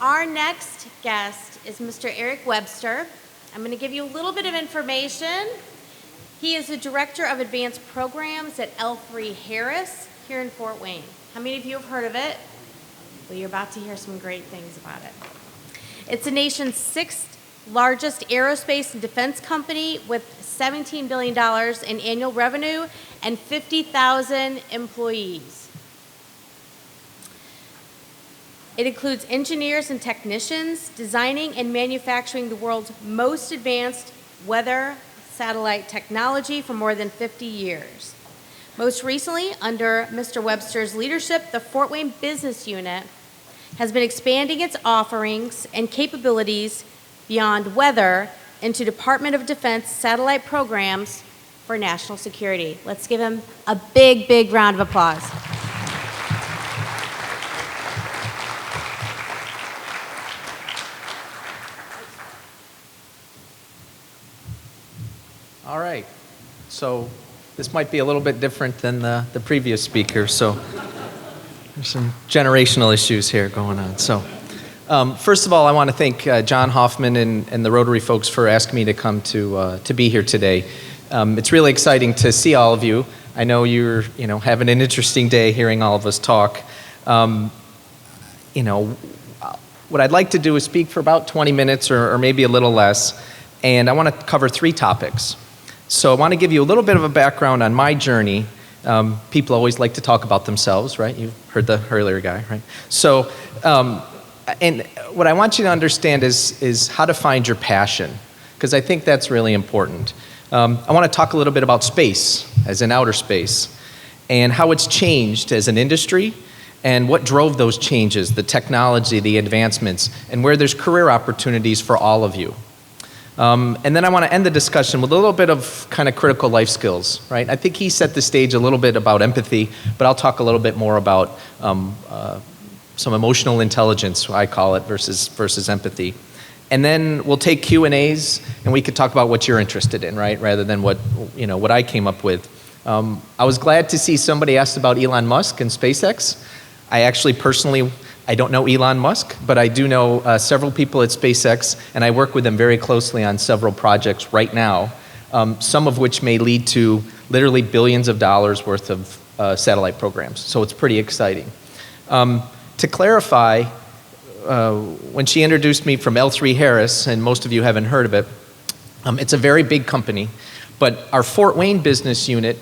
our next guest is Mr. Eric Webster. I'm going to give you a little bit of information. He is the Director of Advanced Programs at L3 Harris here in Fort Wayne. How many of you have heard of it? Well, you're about to hear some great things about it. It's the nation's 6th largest aerospace and defense company with $17 billion in annual revenue and 50,000 employees. It includes engineers and technicians designing and manufacturing the world's most advanced weather satellite technology for more than 50 years. Most recently, under Mr. Webster's leadership, the Fort Wayne Business Unit has been expanding its offerings and capabilities beyond weather into Department of Defense satellite programs for national security. Let's give him a big, big round of applause. All right, so this might be a little bit different than the previous speaker, so there's some generational issues here going on. So first of all, I want to thank John Hoffman and the Rotary folks for asking me to come to be here today. It's really exciting to see all of you. I know you're having an interesting day hearing all of us talk. What I'd like to do is speak for about 20 minutes or maybe a little less, and I want to cover 3 topics. So I want to give you a little bit of a background on my journey. People always like to talk about themselves, right? You heard the earlier guy, right? So, and what I want you to understand is how to find your passion, because I think that's really important. I want to talk a little bit about space, as in outer space, and how it's changed as an industry, and what drove those changes, the technology, the advancements, and where there's career opportunities for all of you. And then I want to end the discussion with a little bit of kind of critical life skills, right? I think he set the stage a little bit about empathy, but I'll talk a little bit more about some emotional intelligence, I call it, versus empathy. And then we'll take Q&As, and we could talk about what you're interested in, right? Rather than what I came up with. I was glad to see somebody asked about Elon Musk and SpaceX. I actually personally, I don't know Elon Musk, but I do know several people at SpaceX, and I work with them very closely on several projects right now, some of which may lead to literally billions of dollars worth of satellite programs. So it's pretty exciting. To clarify, when she introduced me from L3 Harris, and most of you haven't heard of it, it's a very big company, but our Fort Wayne business unit,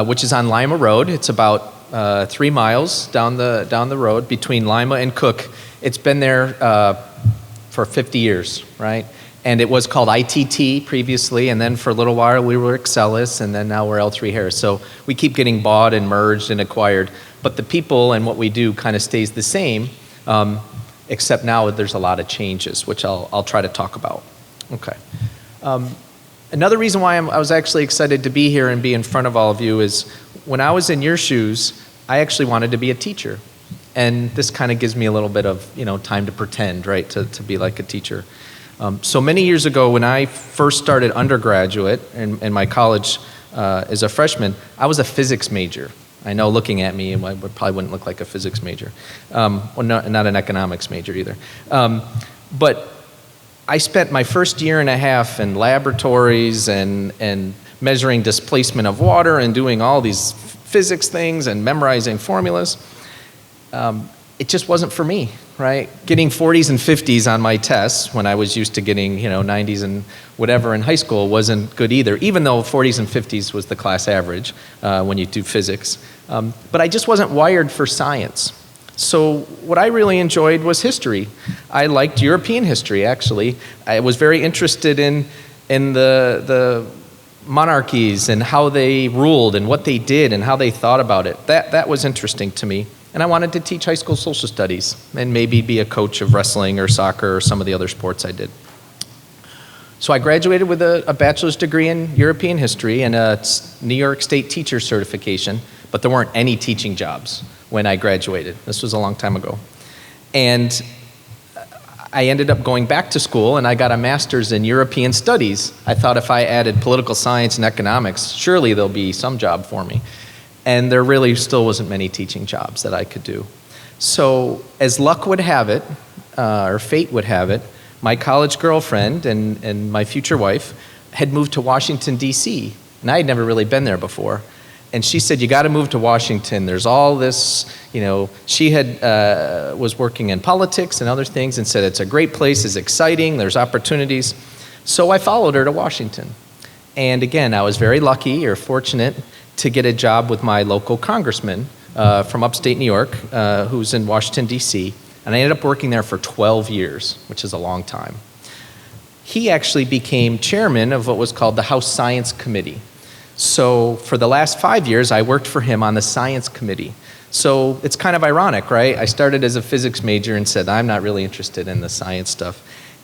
which is on Lima Road, it's about 3 miles down the road between Lima and Cook. It's been there for 50 years, right? And it was called ITT previously, and then for a little while we were Excelis, and then now we're L3 Harris. So we keep getting bought and merged and acquired, but the people and what we do kind of stays the same, except now there's a lot of changes, which I'll try to talk about. Okay. Another reason why I was actually excited to be here and be in front of all of you is when I was in your shoes, I actually wanted to be a teacher. And this kind of gives me a little bit of time to pretend, right, to be like a teacher. So many years ago when I first started undergraduate in my college as a freshman, I was a physics major. I know looking at me, I probably wouldn't look like a physics major. Well, not an economics major either. But I spent my first year and a half in laboratories and measuring displacement of water and doing all these physics things and memorizing formulas. It just wasn't for me, right? Getting 40s and 50s on my tests when I was used to getting 90s and whatever in high school wasn't good either, even though 40s and 50s was the class average when you do physics. But I just wasn't wired for science. So what I really enjoyed was history. I liked European history, actually. I was very interested in the monarchies and how they ruled and what they did and how they thought about it. That was interesting to me. And I wanted to teach high school social studies and maybe be a coach of wrestling or soccer or some of the other sports I did. So I graduated with a bachelor's degree in European history and a New York State teacher certification, but there weren't any teaching jobs when I graduated. This was a long time ago. And I ended up going back to school and I got a master's in European studies. I thought if I added political science and economics, surely there'll be some job for me. And there really still wasn't many teaching jobs that I could do. So as luck would have it, or fate would have it, my college girlfriend and my future wife had moved to Washington, D.C., and I had never really been there before. And she said, you got to move to Washington. There's all this, she was working in politics and other things and said, it's a great place, it's exciting, there's opportunities. So I followed her to Washington. And again, I was very lucky or fortunate to get a job with my local congressman from upstate New York, who's in Washington, D.C., and I ended up working there for 12 years, which is a long time. He actually became chairman of what was called the House Science Committee. So for the last 5 years, I worked for him on the science committee. So it's kind of ironic, right? I started as a physics major and said, I'm not really interested in the science stuff.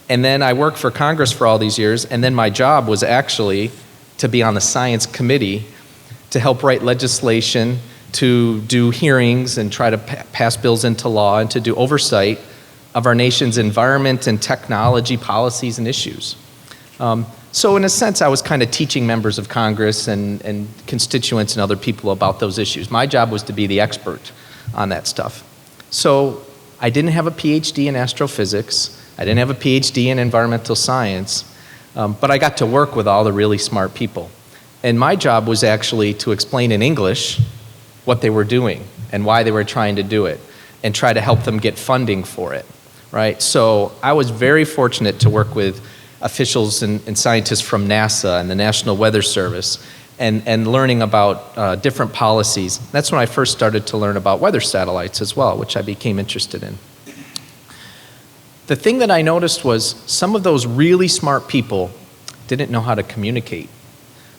And then I worked for Congress for all these years, and then my job was actually to be on the science committee to help write legislation, to do hearings and try to pass bills into law, and to do oversight of our nation's environment and technology policies and issues. So in a sense, I was kind of teaching members of Congress and constituents and other people about those issues. My job was to be the expert on that stuff. So I didn't have a PhD in astrophysics. I didn't have a PhD in environmental science, but I got to work with all the really smart people. And my job was actually to explain in English what they were doing and why they were trying to do it and try to help them get funding for it, right? So I was very fortunate to work with officials and scientists from NASA and the National Weather Service and learning about different policies. That's when I first started to learn about weather satellites as well, which I became interested in. The thing that I noticed was some of those really smart people didn't know how to communicate.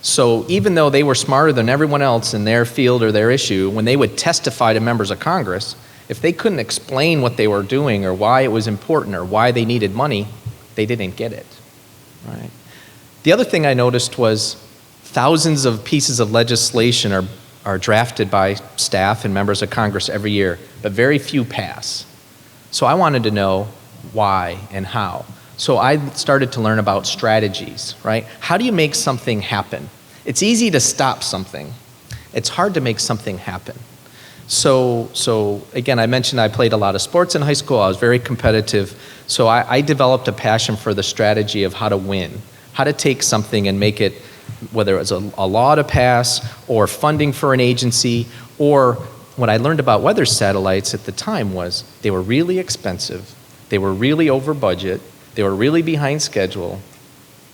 So even though they were smarter than everyone else in their field or their issue, when they would testify to members of Congress, if they couldn't explain what they were doing or why it was important or why they needed money, they didn't get it. Right. The other thing I noticed was thousands of pieces of legislation are drafted by staff and members of Congress every year, but very few pass. So I wanted to know why and how. So I started to learn about strategies, right? How do you make something happen? It's easy to stop something. It's hard to make something happen. So again, I mentioned I played a lot of sports in high school. I was very competitive. So I developed a passion for the strategy of how to win, how to take something and make it, whether it was a law to pass or funding for an agency, or what I learned about weather satellites at the time was they were really expensive, they were really over budget, they were really behind schedule,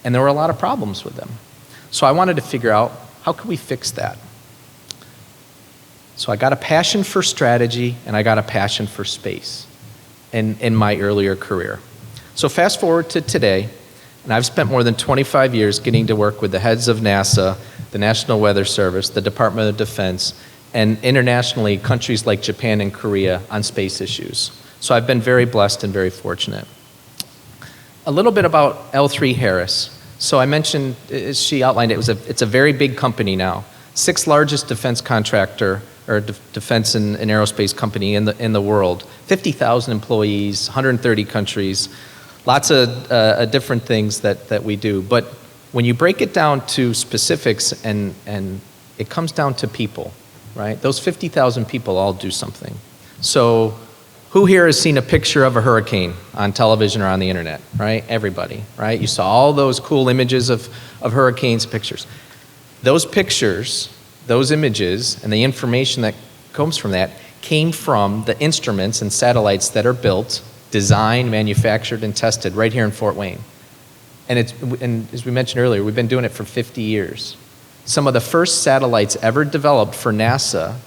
and there were a lot of problems with them. So I wanted to figure out, how could we fix that? So I got a passion for strategy and I got a passion for space in my earlier career. So fast forward to today, and I've spent more than 25 years getting to work with the heads of NASA, the National Weather Service, the Department of Defense, and internationally, countries like Japan and Korea on space issues. So I've been very blessed and very fortunate. A little bit about L3 Harris. So I mentioned, as she outlined, it's a very big company now. 6th largest defense contractor or defense and aerospace company in the world. 50,000 employees, 130 countries, lots of different things that we do. But when you break it down to specifics and it comes down to people, right? Those 50,000 people all do something. So who here has seen a picture of a hurricane on television or on the internet, right? Everybody, right? You saw all those cool images of hurricanes, pictures. Those pictures, those images, and the information that comes from that came from the instruments and satellites that are built, designed, manufactured, and tested right here in Fort Wayne. And as we mentioned earlier, we've been doing it for 50 years. Some of the first satellites ever developed for NASA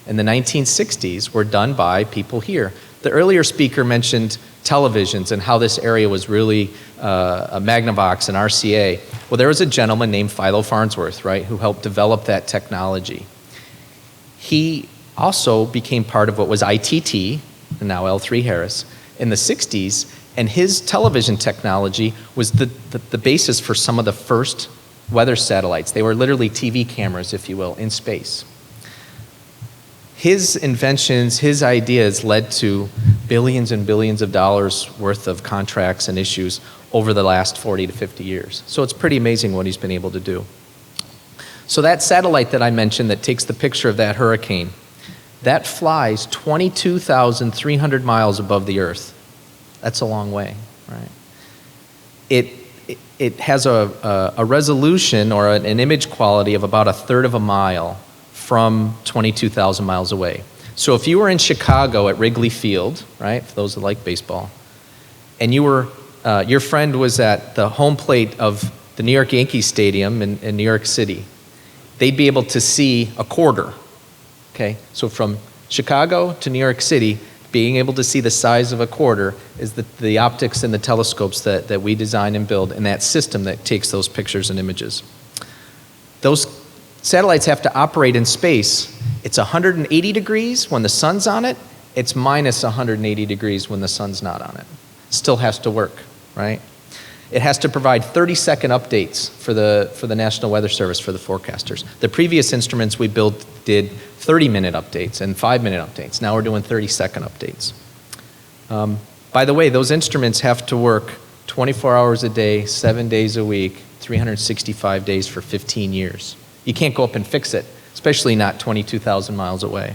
in the 1960s were done by people here. The earlier speaker mentioned televisions and how this area was really a Magnavox and RCA. Well, there was a gentleman named Philo Farnsworth, right, who helped develop that technology. He also became part of what was ITT, and now L3 Harris, in the 60s, and his television technology was the basis for some of the first weather satellites. They were literally TV cameras, if you will, in space. His inventions, his ideas led to billions and billions of dollars worth of contracts and issues over the last 40 to 50 years. So it's pretty amazing what he's been able to do. So that satellite that I mentioned that takes the picture of that hurricane, that flies 22,300 miles above the Earth. That's a long way, right? It has a resolution or an image quality of about 1/3 of a mile from 22,000 miles away. So if you were in Chicago at Wrigley Field, right, for those that like baseball, and your friend was at the home plate of the New York Yankees Stadium in New York City, they'd be able to see a quarter, okay? So from Chicago to New York City, being able to see the size of a quarter is the optics and the telescopes that we design and build, and that system that takes those pictures and images. Those satellites have to operate in space. It's 180 degrees when the sun's on it. It's minus 180 degrees when the sun's not on it. Still has to work, right? It has to provide 30-second updates for the National Weather Service, for the forecasters. The previous instruments we built did 30-minute updates and 5-minute updates. Now we're doing 30-second updates. By the way, those instruments have to work 24 hours a day, 7 days a week, 365 days for 15 years. You can't go up and fix it, especially not 22,000 miles away.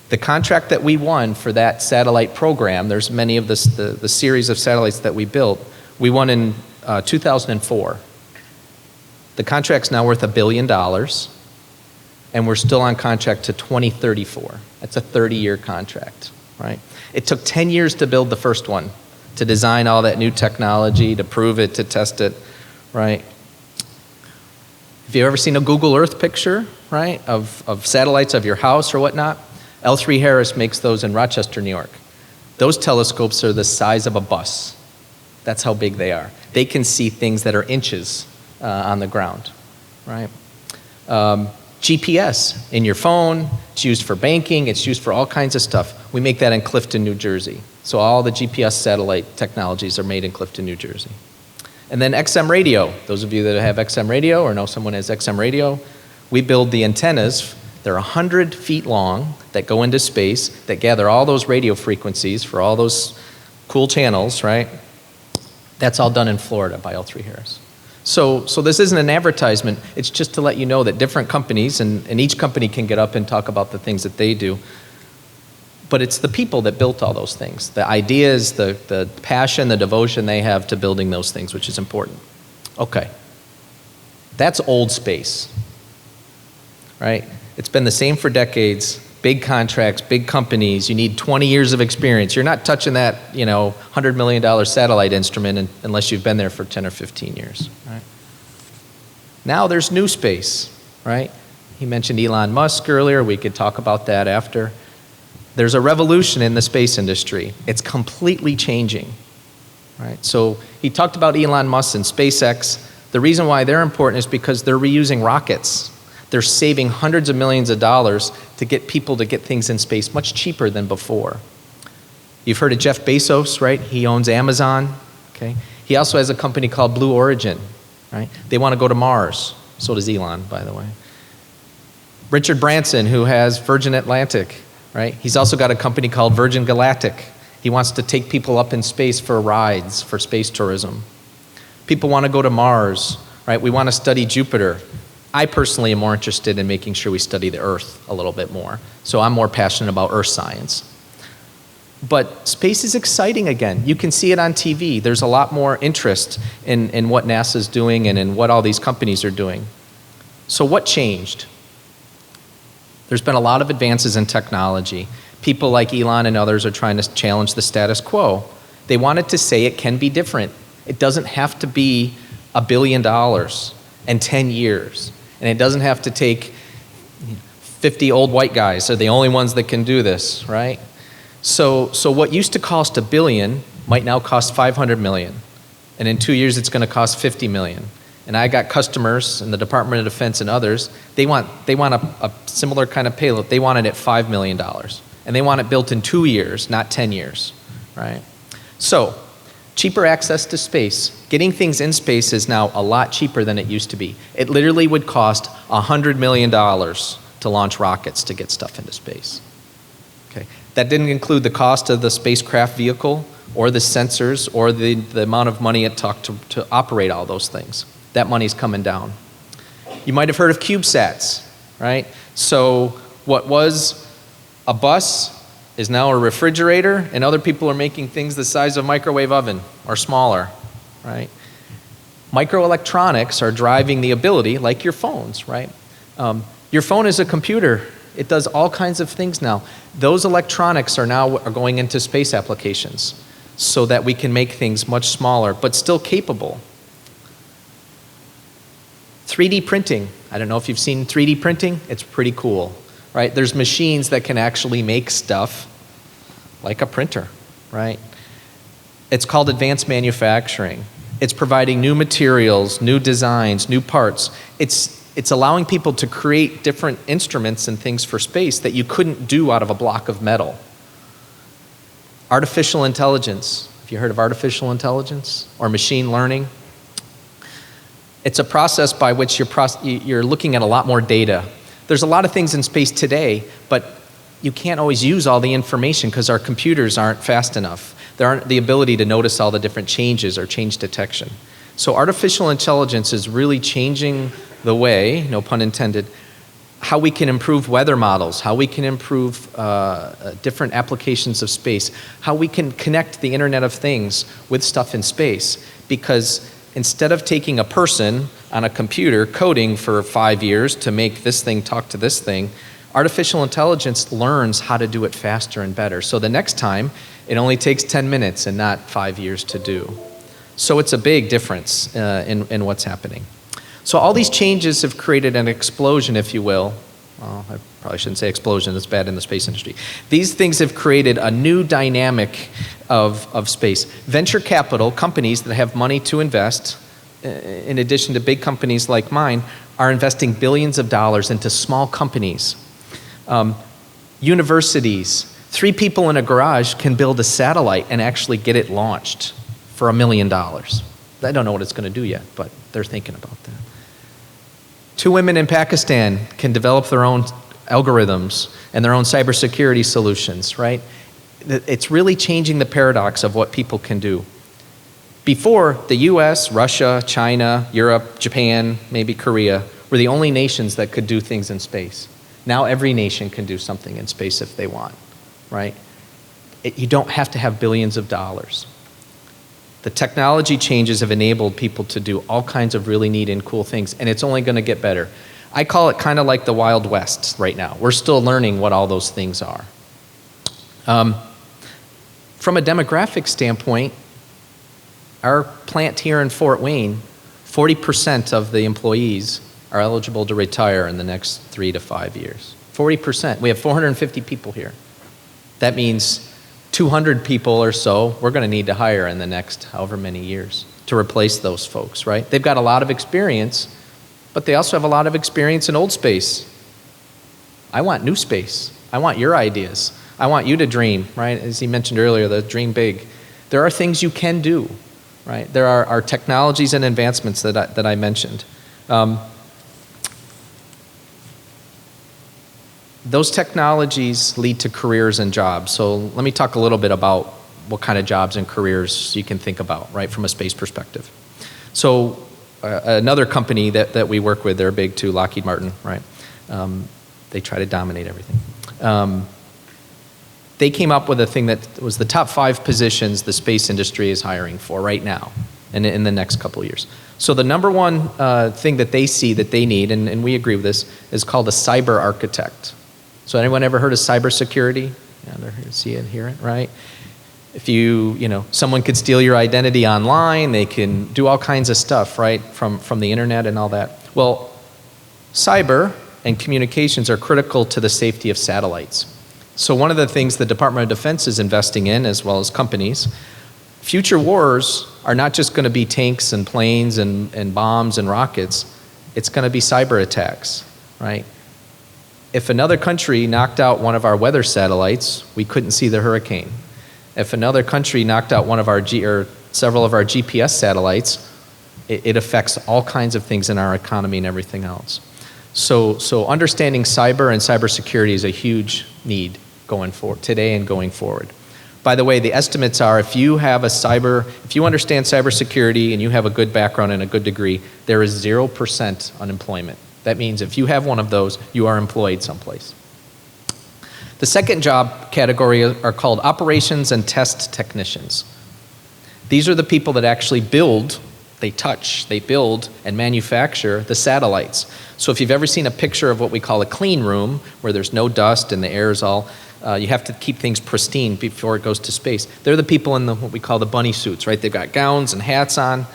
The contract that we won for that satellite program, there's many of the series of satellites that we built, we won in 2004. The contract's now worth $1 billion, and we're still on contract to 2034. That's a 30-year contract, right? It took 10 years to build the first one, to design all that new technology, to prove it, to test it, right? Have you ever seen a Google Earth picture, right, of satellites of your house or whatnot? L3 Harris makes those in Rochester, New York. Those telescopes are the size of a bus. That's how big they are. They can see things that are inches on the ground, right? GPS in your phone, it's used for banking, it's used for all kinds of stuff. We make that in Clifton, New Jersey. So all the GPS satellite technologies are made in Clifton, New Jersey. And then XM radio. Those of you that have XM radio or know someone who has XM radio, we build the antennas. They're 100 feet long that go into space that gather all those radio frequencies for all those cool channels, right? That's all done in Florida by L3 Harris. So this isn't an advertisement. It's just to let you know that different companies, and each company can get up and talk about the things that they do, but it's the people that built all those things. The ideas, the passion, the devotion they have to building those things, which is important. Okay. That's old space, right? It's been the same for decades. Big contracts, big companies. You need 20 years of experience. You're not touching that, $100 million satellite instrument unless you've been there for 10 or 15 years, right? Now there's new space, right? He mentioned Elon Musk earlier. We could talk about that after. There's a revolution in the space industry. It's completely changing, right? So he talked about Elon Musk and SpaceX. The reason why they're important is because they're reusing rockets. They're saving hundreds of millions of dollars to get people to get things in space much cheaper than before. You've heard of Jeff Bezos, right? He owns Amazon, okay? He also has a company called Blue Origin, right? They want to go to Mars. So does Elon, by the way. Richard Branson, who has Virgin Atlantic, right? He's also got a company called Virgin Galactic. He wants to take people up in space for rides, for space tourism. People want to go to Mars, right? We want to study Jupiter. I personally am more interested in making sure we study the Earth a little bit more. So I'm more passionate about Earth science. But space is exciting again. You can see it on TV. There's a lot more interest in what NASA's doing and in what all these companies are doing. So what changed? There's been a lot of advances in technology. People like Elon and others are trying to challenge the status quo. They wanted to say it can be different. It doesn't have to be $1 billion and 10 years. And it doesn't have to take 50 old white guys. They're the only ones that can do this, right? So what used to cost $1 billion might now cost $500 million. And in 2 years, it's going to cost $50 million. And I got customers in the Department of Defense and others, they want a similar kind of payload. They want it at $5 million. And they want it built in 2 years, not 10 years, right? So, cheaper access to space. Getting things in space is now a lot cheaper than it used to be. It literally would cost $100 million to launch rockets to get stuff into space. Okay. That didn't include the cost of the spacecraft vehicle or the sensors or the amount of money it took to operate all those things. That money's coming down. You might have heard of CubeSats, right? So what was a bus is now a refrigerator, and other people are making things the size of a microwave oven or smaller, right? Microelectronics are driving the ability, like your phones, right? Your phone is a computer. It does all kinds of things now. Those electronics are going into space applications so that we can make things much smaller, but still capable. 3D printing. I don't know if you've seen 3D printing. It's pretty cool, right? There's machines that can actually make stuff like a printer, right? It's called advanced manufacturing. It's providing new materials, new designs, new parts. It's allowing people to create different instruments and things for space that you couldn't do out of a block of metal. Artificial intelligence. Have you heard of artificial intelligence or machine learning? It's a process by which you're looking at a lot more data. There's a lot of things in space today, but you can't always use all the information because our computers aren't fast enough. There aren't the ability to notice all the different changes or change detection. So artificial intelligence is really changing the way, no pun intended, how we can improve weather models, how we can improve different applications of space, how we can connect the Internet of Things with stuff in space. Because instead of taking a person on a computer coding for 5 years to make this thing talk to this thing, artificial intelligence learns how to do it faster and better. So the next time, it only takes 10 minutes and not 5 years to do. So it's a big difference in what's happening. So all these changes have created an explosion, if you will. Well, I probably shouldn't say explosion, it's bad in the space industry. These things have created a new dynamic of space. Venture capital, companies that have money to invest, in addition to big companies like mine, are investing billions of dollars into small companies. Universities, 3 people in a garage can build a satellite and actually get it launched for $1 million. I don't know what it's going to do yet, but they're thinking about that. 2 women in Pakistan can develop their own algorithms and their own cybersecurity solutions, right? It's really changing the paradox of what people can do. Before, the US, Russia, China, Europe, Japan, maybe Korea, were the only nations that could do things in space. Now every nation can do something in space if they want, right? You don't have to have billions of dollars. The technology changes have enabled people to do all kinds of really neat and cool things, and it's only going to get better. I call it kind of like the Wild West right now. We're still learning what all those things are. From a demographic standpoint, our plant here in Fort Wayne, 40% of the employees are eligible to retire in the next 3 to 5 years. 40%. We have 450 people here. That means 200 people or so we're going to need to hire in the next however many years to replace those folks, right? They've got a lot of experience, but they also have a lot of experience in old space. I want new space. I want your ideas. I want you to dream, right? As he mentioned earlier, the dream big. There are things you can do, right? There are technologies and advancements that I mentioned. Those technologies lead to careers and jobs. So let me talk a little bit about what kind of jobs and careers you can think about, right, from a space perspective. So another company that we work with, they're big too, Lockheed Martin, right? They try to dominate everything. They came up with a thing that was the top 5 positions the space industry is hiring for right now and in the next couple of years. So the number one thing that they see that they need, and we agree with this, is called a cyber architect. So anyone ever heard of cybersecurity? Yeah, see it, hear it, right? If someone could steal your identity online, they can do all kinds of stuff, right, from the internet and all that. Well, cyber and communications are critical to the safety of satellites. So one of the things the Department of Defense is investing in, as well as companies, future wars are not just going to be tanks and planes and bombs and rockets. It's going to be cyber attacks, right? If another country knocked out one of our weather satellites, we couldn't see the hurricane. If another country knocked out one of our several of our GPS satellites, it affects all kinds of things in our economy and everything else. So understanding cyber and cybersecurity is a huge need going forward today and going forward. By the way, the estimates are if you understand cybersecurity and you have a good background and a good degree, there is 0% unemployment. That means if you have one of those, you are employed someplace. The second job category are called operations and test technicians. These are the people that actually build, they build and manufacture the satellites. So if you've ever seen a picture of what we call a clean room, where there's no dust and the air is all, you have to keep things pristine before it goes to space. They're the people in what we call the bunny suits, right? They've got gowns and hats on.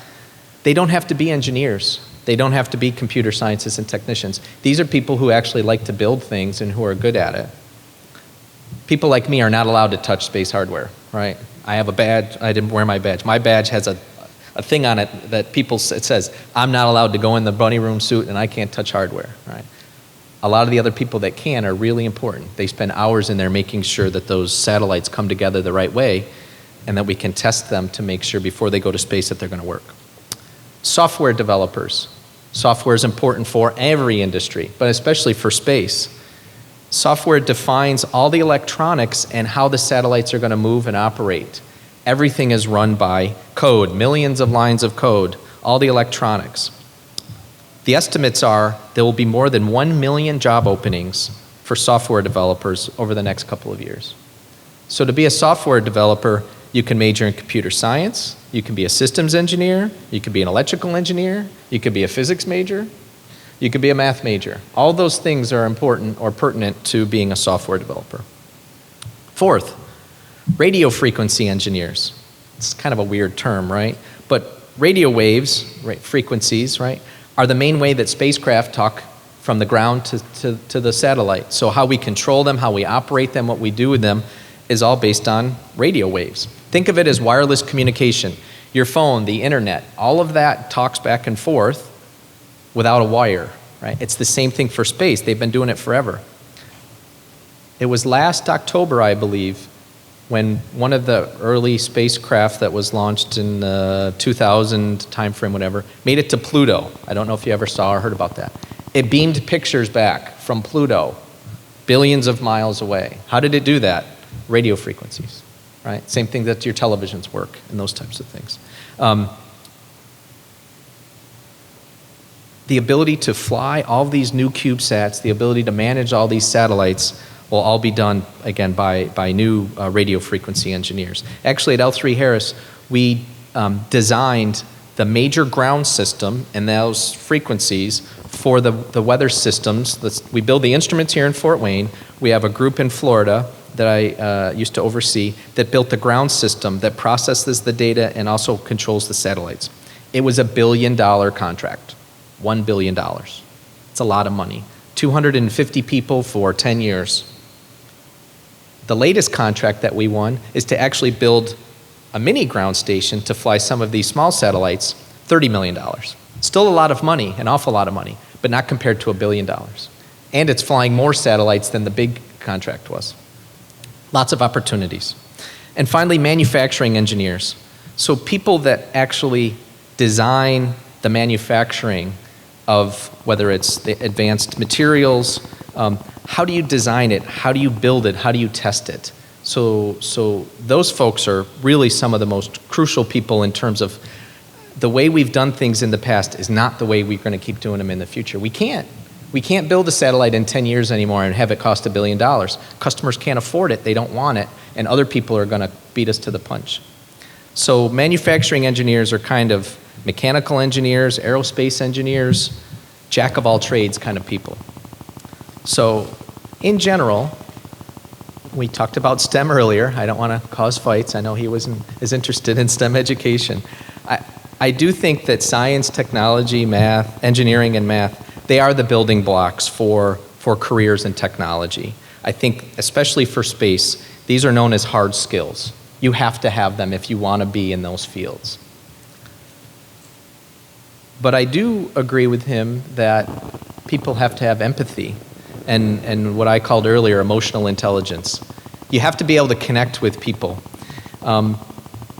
They don't have to be engineers. They don't have to be computer scientists and technicians. These are people who actually like to build things and who are good at it. People like me are not allowed to touch space hardware, right? I have a badge. I didn't wear my badge. My badge has a thing on it that it says, I'm not allowed to go in the bunny room suit and I can't touch hardware, right? A lot of the other people that can are really important. They spend hours in there making sure that those satellites come together the right way and that we can test them to make sure before they go to space that they're going to work. Software developers. Software is important for every industry, but especially for space. Software defines all the electronics and how the satellites are going to move and operate. Everything is run by code, millions of lines of code, all the electronics. The estimates are there will be more than 1 million job openings for software developers over the next couple of years. So to be a software developer, you can major in computer science, you can be a systems engineer, you could be an electrical engineer, you could be a physics major, you could be a math major. All those things are important or pertinent to being a software developer. Fourth, radio frequency engineers. It's kind of a weird term, right? But radio waves, right, frequencies, right, are the main way that spacecraft talk from the ground to the satellite. So how we control them, how we operate them, what we do with them is all based on radio waves. Think of it as wireless communication. Your phone, the internet, all of that talks back and forth without a wire, right? It's the same thing for space. They've been doing it forever. It was last October, I believe, when one of the early spacecraft that was launched in the 2000 timeframe, whatever, made it to Pluto. I don't know if you ever saw or heard about that. It beamed pictures back from Pluto, billions of miles away. How did it do that? Radio frequencies, right? Same thing that your televisions work and those types of things. The ability to fly all these new CubeSats, the ability to manage all these satellites will all be done, again, by new radio frequency engineers. Actually, at L3 Harris, we designed the major ground system and those frequencies for the weather systems. We build the instruments here in Fort Wayne. We have a group in Florida that I used to oversee that built the ground system that processes the data and also controls the satellites. It was a $1 billion contract, $1 billion. It's a lot of money. 250 people for 10 years. The latest contract that we won is to actually build a mini ground station to fly some of these small satellites, $30 million. Still a lot of money, an awful lot of money, but not compared to $1 billion. And it's flying more satellites than the big contract was. Lots of opportunities. And finally, manufacturing engineers. So people that actually design the manufacturing of whether it's the advanced materials, how do you design it? How do you build it? How do you test it? So those folks are really some of the most crucial people in terms of the way we've done things in the past is not the way we're going to keep doing them in the future. We can't build a satellite in 10 years anymore and have it cost $1 billion. Customers can't afford it, they don't want it, and other people are going to beat us to the punch. So manufacturing engineers are kind of mechanical engineers, aerospace engineers, jack of all trades kind of people. So in general, we talked about STEM earlier. I don't want to cause fights. I know he wasn't as interested in STEM education. I do think that science, technology, math, engineering and math, they are the building blocks for careers in technology. I think especially for space, these are known as hard skills. You have to have them if you want to be in those fields. But I do agree with him that people have to have empathy and what I called earlier emotional intelligence. You have to be able to connect with people.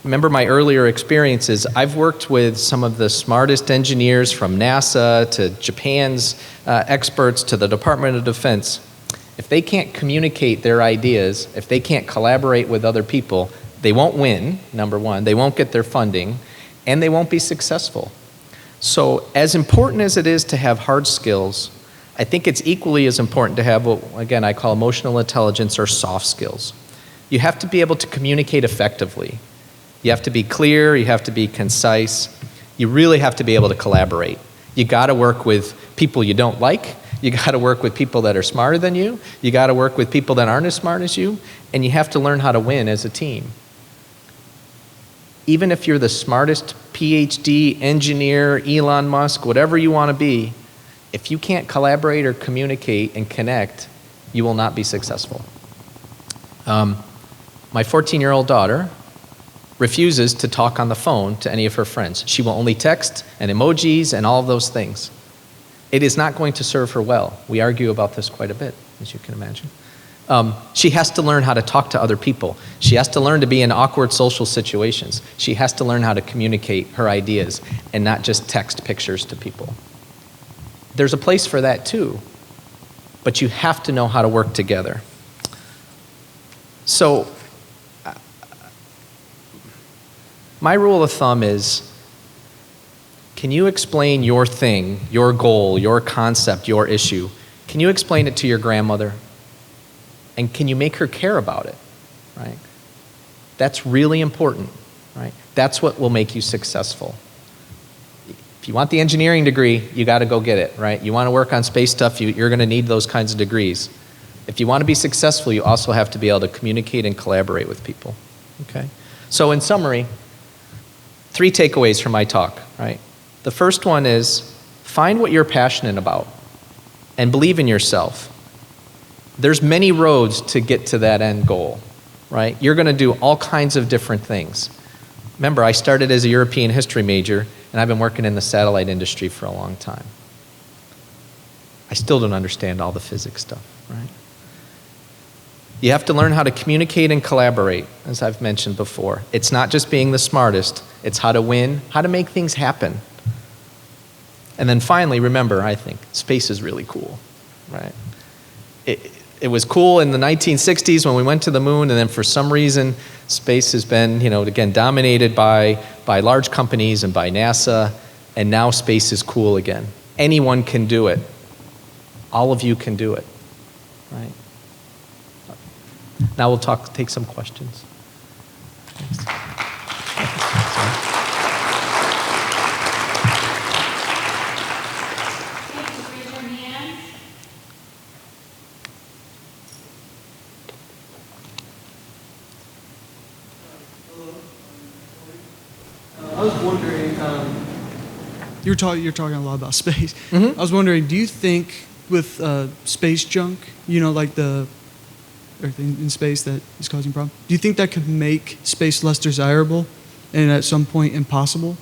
Remember my earlier experiences, I've worked with some of the smartest engineers from NASA to Japan's experts to the Department of Defense. If they can't communicate their ideas, if they can't collaborate with other people, they won't win, number one, they won't get their funding, and they won't be successful. So as important as it is to have hard skills, I think it's equally as important to have what, again, I call emotional intelligence or soft skills. You have to be able to communicate effectively. You have to be clear, you have to be concise. You really have to be able to collaborate. You gotta work with people you don't like. You gotta work with people that are smarter than you. You gotta work with people that aren't as smart as you. And you have to learn how to win as a team. Even if you're the smartest PhD, engineer, Elon Musk, whatever you wanna be, if you can't collaborate or communicate and connect, you will not be successful. My 14-year-old daughter refuses to talk on the phone to any of her friends. She will only text and emojis and all of those things. It is not going to serve her well. We argue about this quite a bit, as you can imagine. She has to learn how to talk to other people. She has to learn to be in awkward social situations. She has to learn how to communicate her ideas and not just text pictures to people. There's a place for that too, but you have to know how to work together. So, my rule of thumb is, can you explain your thing, your goal, your concept, your issue? Can you explain it to your grandmother? And can you make her care about it, right? That's really important, right? That's what will make you successful. If you want the engineering degree, you got to go get it, right? You want to work on space stuff, you're going to need those kinds of degrees. If you want to be successful, you also have to be able to communicate and collaborate with people, okay? So in summary, 3 takeaways from my talk, right? The first one is, find what you're passionate about and believe in yourself. There's many roads to get to that end goal, right? You're going to do all kinds of different things. Remember, I started as a European history major, and I've been working in the satellite industry for a long time. I still don't understand all the physics stuff, right? You have to learn how to communicate and collaborate, as I've mentioned before. It's not just being the smartest, it's how to win, how to make things happen. And then finally, remember, I think, space is really cool, right? It was cool in the 1960s when we went to the moon, and then for some reason, space has been, again, dominated by large companies and by NASA, and now space is cool again. Anyone can do it. All of you can do it, right? Now we'll take some questions. Thanks. I was wondering, you're talking a lot about space. Mm-hmm. I was wondering, do you think with space junk, like the everything in space that is causing problems, do you think that could make space less desirable and at some point impossible?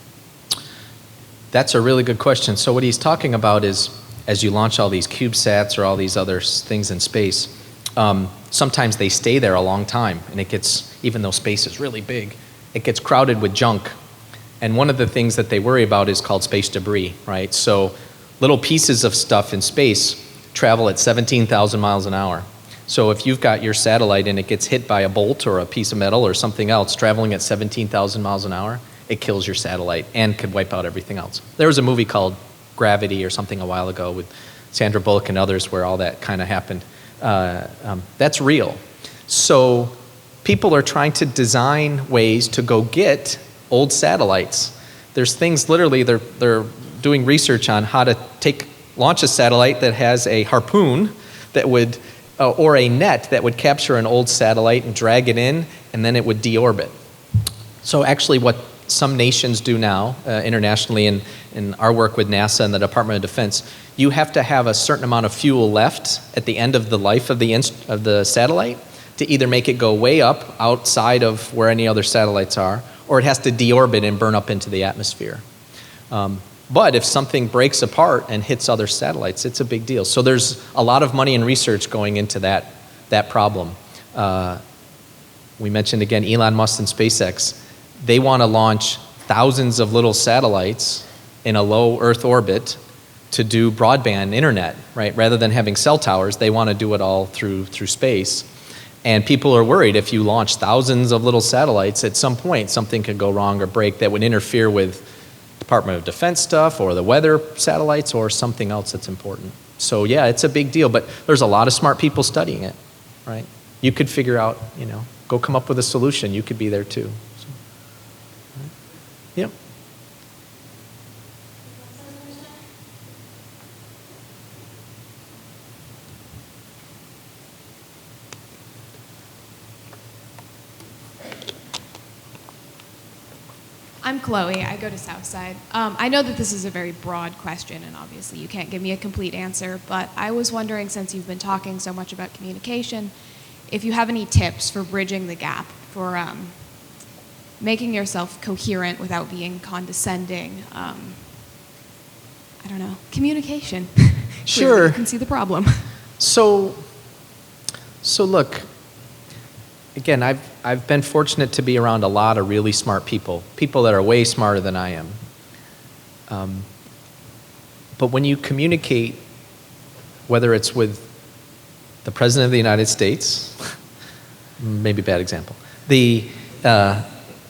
That's a really good question. So what he's talking about is, as you launch all these CubeSats or all these other things in space, sometimes they stay there a long time, and it gets, even though space is really big, it gets crowded with junk. And one of the things that they worry about is called space debris, right? So little pieces of stuff in space travel at 17,000 miles an hour. So if you've got your satellite and it gets hit by a bolt or a piece of metal or something else traveling at 17,000 miles an hour, it kills your satellite and could wipe out everything else. There was a movie called Gravity or something a while ago with Sandra Bullock and others where all that kind of happened. That's real. So people are trying to design ways to go get old satellites. There's things literally, they're doing research on how to launch a satellite that has a harpoon that would, or a net that would capture an old satellite and drag it in, and then it would deorbit. So actually what some nations do now, internationally, in our work with NASA and the Department of Defense, you have to have a certain amount of fuel left at the end of the life of the satellite to either make it go way up outside of where any other satellites are, or it has to deorbit and burn up into the atmosphere. But if something breaks apart and hits other satellites, it's a big deal. So there's a lot of money and research going into that problem. We mentioned again Elon Musk and SpaceX. They want to launch thousands of little satellites in a low Earth orbit to do broadband internet, right? Rather than having cell towers, they want to do it all through space. And people are worried if you launch thousands of little satellites, at some point something could go wrong or break that would interfere with Department of Defense stuff or the weather satellites or something else that's important. So yeah, it's a big deal, but there's a lot of smart people studying it, right? You could figure out, go come up with a solution. You could be there too. So, right. Yep. I'm Chloe. I go to Southside. I know that this is a very broad question, and obviously you can't give me a complete answer, but I was wondering, since you've been talking so much about communication, if you have any tips for bridging the gap, for making yourself coherent without being condescending. I don't know. Communication. Sure. Clearly you can see the problem. So look, again, I've been fortunate to be around a lot of really smart people that are way smarter than I am. But when you communicate, whether it's with the President of the United States, maybe a bad example,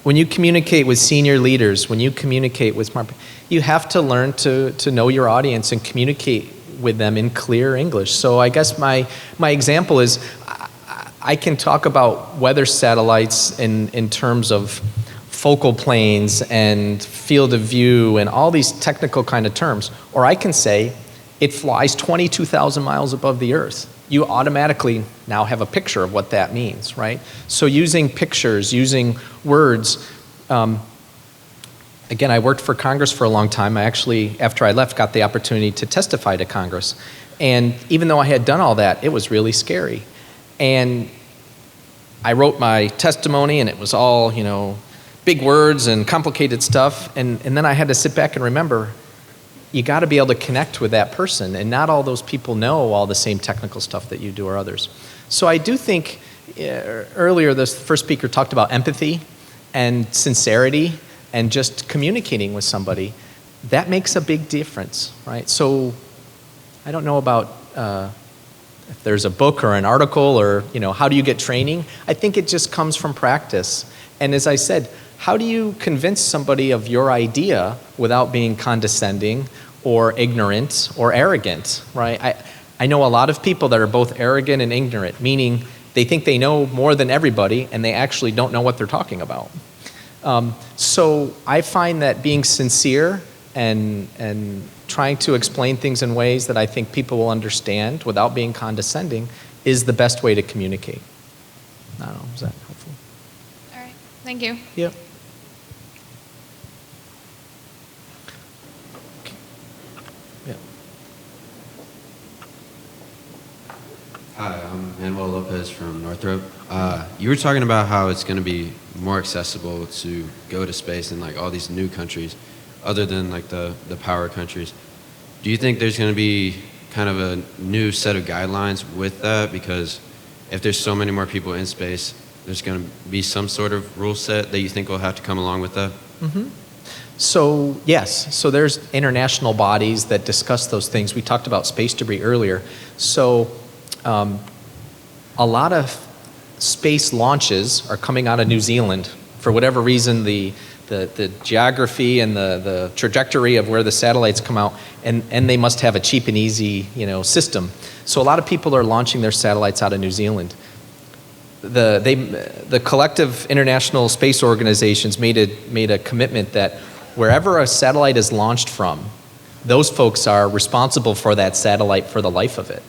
when you communicate with senior leaders, when you communicate with smart people, you have to learn to know your audience and communicate with them in clear English. So I guess my example is, I can talk about weather satellites in terms of focal planes and field of view and all these technical kind of terms. Or I can say, it flies 22,000 miles above the Earth. You automatically now have a picture of what that means, right? So using pictures, using words. Again, I worked for Congress for a long time. I actually, after I left, got the opportunity to testify to Congress. And even though I had done all that, it was really scary. And I wrote my testimony, and it was all, big words and complicated stuff. And then I had to sit back and remember, you got to be able to connect with that person. And not all those people know all the same technical stuff that you do or others. So I do think, earlier the first speaker talked about empathy and sincerity and just communicating with somebody. That makes a big difference, right? So I don't know about if there's a book or an article or, how do you get training? I think it just comes from practice. And as I said, how do you convince somebody of your idea without being condescending or ignorant or arrogant, right? I know a lot of people that are both arrogant and ignorant, meaning they think they know more than everybody and they actually don't know what they're talking about. So I find that being sincere and trying to explain things in ways that I think people will understand without being condescending is the best way to communicate. I don't know, is that helpful? All right. Thank you. Yep. Yeah. Hi, I'm Manuel Lopez from Northrop. You were talking about how it's going to be more accessible to go to space in like all these new countries, other than like the power countries. Do you think there's going to be kind of a new set of guidelines with that? Because if there's so many more people in space, there's going to be some sort of rule set that you think will have to come along with that? Mm-hmm. So yes, so there's international bodies that discuss those things. We talked about space debris earlier. So a lot of space launches are coming out of New Zealand. For whatever reason, the geography and the trajectory of where the satellites come out, and they must have a cheap and easy system. So a lot of people are launching their satellites out of New Zealand. The collective international space organizations made a commitment that wherever a satellite is launched from, those folks are responsible for that satellite for the life of it.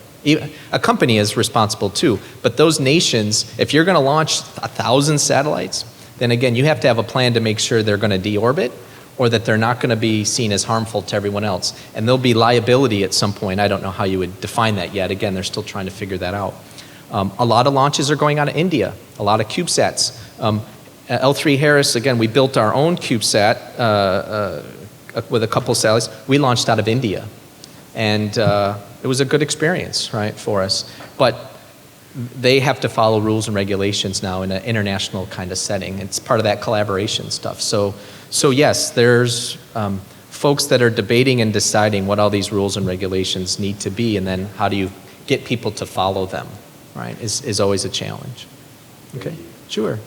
A company is responsible too, but those nations, if you're going to launch 1,000 satellites, then again, you have to have a plan to make sure they're going to deorbit or that they're not going to be seen as harmful to everyone else. And there'll be liability at some point. I don't know how you would define that yet. Again, they're still trying to figure that out. A lot of launches are going out of India, a lot of CubeSats. L3 Harris, again, we built our own CubeSat with a couple satellites. We launched out of India. And it was a good experience, right, for us. But they have to follow rules and regulations now in an international kind of setting. It's part of that collaboration stuff. So yes, there's folks that are debating and deciding what all these rules and regulations need to be, and then how do you get people to follow them, right, is always a challenge. Okay, sure.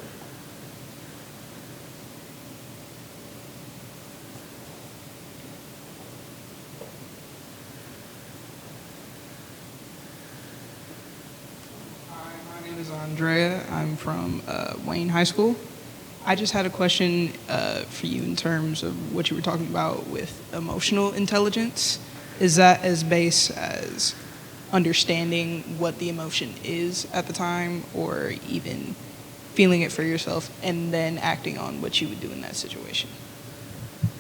I'm from Wayne High School. I just had a question for you in terms of what you were talking about with emotional intelligence. Is that as base as understanding what the emotion is at the time, or even feeling it for yourself and then acting on what you would do in that situation?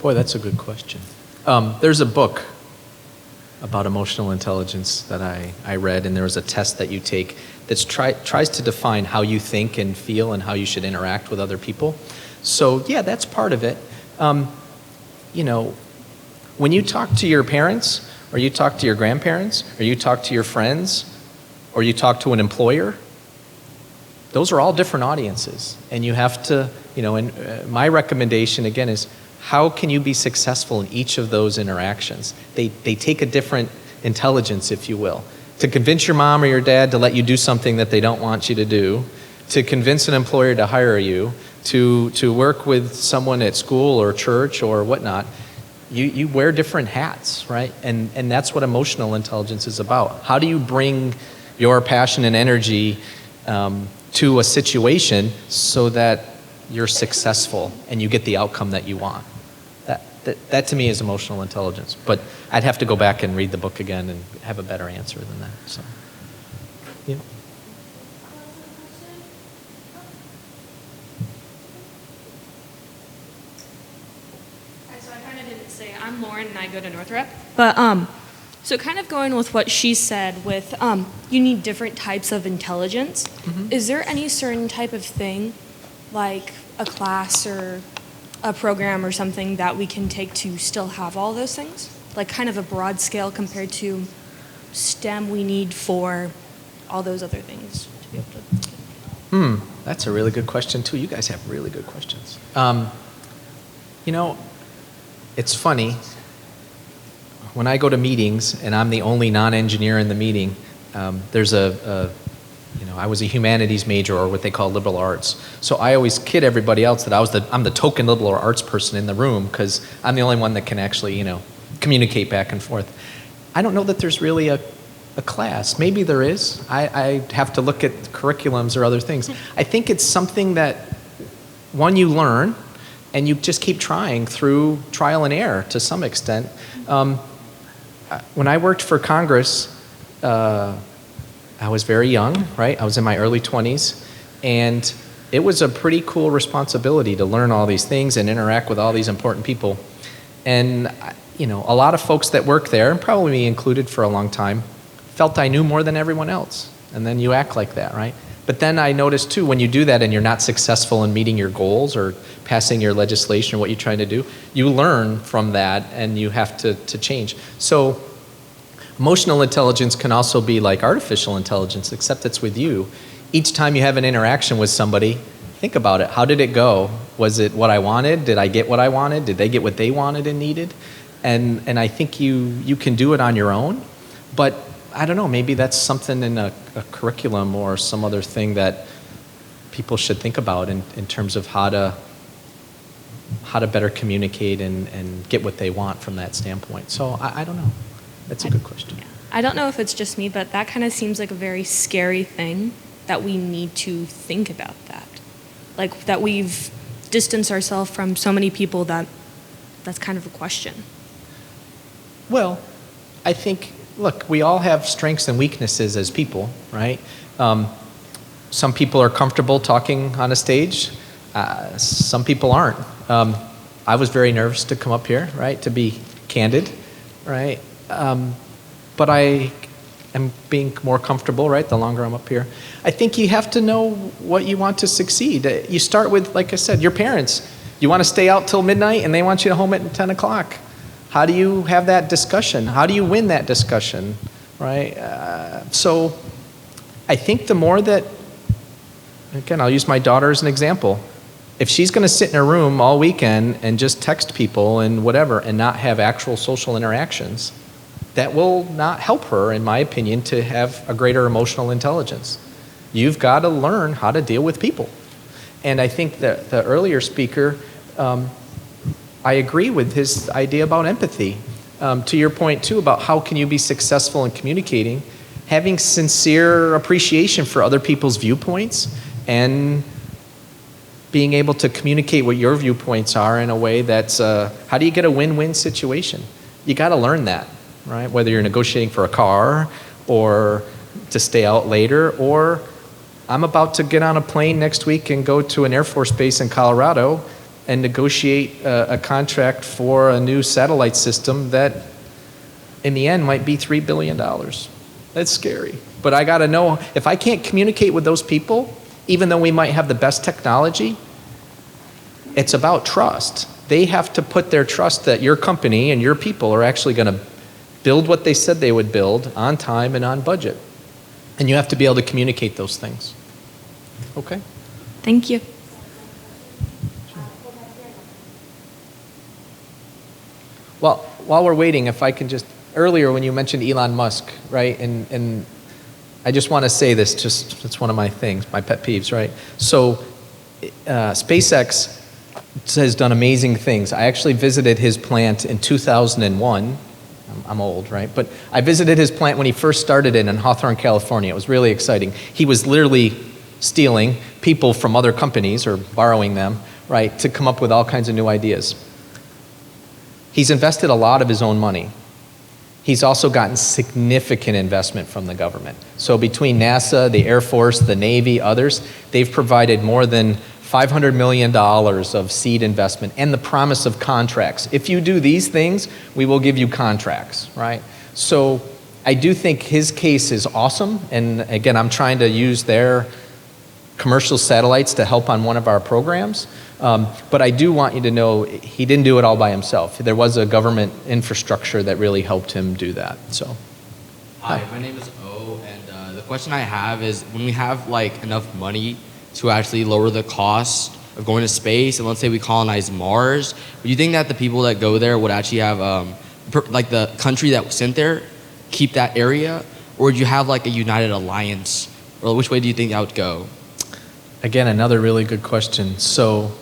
Boy, that's a good question. There's a book about emotional intelligence that I read, and there was a test that you take that tries to define how you think and feel and how you should interact with other people. So yeah, that's part of it. When you talk to your parents, or you talk to your grandparents, or you talk to your friends, or you talk to an employer, those are all different audiences. And you have to, and my recommendation again is, how can you be successful in each of those interactions? They take a different intelligence, if you will. To convince your mom or your dad to let you do something that they don't want you to do, to convince an employer to hire you, to work with someone at school or church or whatnot, you wear different hats, right? And that's what emotional intelligence is about. How do you bring your passion and energy to a situation so that you're successful and you get the outcome that you want? That to me is emotional intelligence. But I'd have to go back and read the book again and have a better answer than that. So, yeah. So I kind of didn't say, I'm Lauren and I go to Northrop. But so kind of going with what she said with you need different types of intelligence. Mm-hmm. Is there any certain type of thing, like a class or a program or something, that we can take to still have all those things? Like kind of a broad scale compared to STEM we need for all those other things to be able to. That's a really good question too. You guys have really good questions. It's funny. When I go to meetings and I'm the only non-engineer in the meeting, there's I was a humanities major, or what they call liberal arts. So I always kid everybody else that I'm the token liberal arts person in the room, because I'm the only one that can actually, communicate back and forth. I don't know that there's really a class. Maybe there is. I have to look at curriculums or other things. I think it's something that, one, you learn, and you just keep trying through trial and error to some extent. When I worked for Congress, I was very young, right? I was in my early 20s, and it was a pretty cool responsibility to learn all these things and interact with all these important people. And, a lot of folks that work there, and probably me included for a long time, felt I knew more than everyone else. And then you act like that, right? But then I noticed too, when you do that and you're not successful in meeting your goals or passing your legislation or what you're trying to do, you learn from that and you have to change. So emotional intelligence can also be like artificial intelligence, except it's with you. Each time you have an interaction with somebody, think about it. How did it go? Was it what I wanted? Did I get what I wanted? Did they get what they wanted and needed? And I think you can do it on your own, but I don't know, maybe that's something in a curriculum or some other thing that people should think about in terms of how to better communicate and get what they want from that standpoint. So I don't know. That's a good question. I don't know if it's just me, but that kind of seems like a very scary thing, that we need to think about that. Like that we've distanced ourselves from so many people that's kind of a question. Well, I think, look, we all have strengths and weaknesses as people, right? Some people are comfortable talking on a stage. Some people aren't. I was very nervous to come up here, right, to be candid, right? But I am being more comfortable, right, the longer I'm up here. I think you have to know what you want to succeed. You start with, like I said, your parents. You want to stay out till midnight and they want you to home at 10 o'clock. How do you have that discussion? How do you win that discussion, right? So I think the more that, again, I'll use my daughter as an example. If she's going to sit in her room all weekend and just text people and whatever and not have actual social interactions, that will not help her, in my opinion, to have a greater emotional intelligence. You've got to learn how to deal with people. And I think that the earlier speaker, I agree with his idea about empathy. To your point, too, about how can you be successful in communicating, having sincere appreciation for other people's viewpoints and being able to communicate what your viewpoints are in a way that's, how do you get a win-win situation? You got to learn that, right? Whether you're negotiating for a car or to stay out later, or I'm about to get on a plane next week and go to an Air Force base in Colorado and negotiate a contract for a new satellite system that in the end might be $3 billion. That's scary. But I got to know, if I can't communicate with those people, even though we might have the best technology, it's about trust. They have to put their trust that your company and your people are actually going to build what they said they would build on time and on budget. And you have to be able to communicate those things. Okay? Thank you. Well, while we're waiting, if I can just, earlier when you mentioned Elon Musk, right, and I just want to say this, just it's one of my things, my pet peeves, right? So SpaceX has done amazing things. I actually visited his plant in 2001. I'm old, right? But I visited his plant when he first started in Hawthorne, California. It was really exciting. He was literally stealing people from other companies or borrowing them, right, to come up with all kinds of new ideas. He's invested a lot of his own money. He's also gotten significant investment from the government. So between NASA, the Air Force, the Navy, others, they've provided more than $500 million of seed investment and the promise of contracts. If you do these things, we will give you contracts, right? So I do think his case is awesome. And again, I'm trying to use their commercial satellites to help on one of our programs. But I do want you to know he didn't do it all by himself. There was a government infrastructure that really helped him do that. So, hi, my name is O, and the question I have is, when we have like enough money to actually lower the cost of going to space, and let's say we colonize Mars, do you think that the people that go there would actually have, like the country that was sent there, keep that area, or would you have like a united alliance, or which way do you think that would go? Again, another really good question. So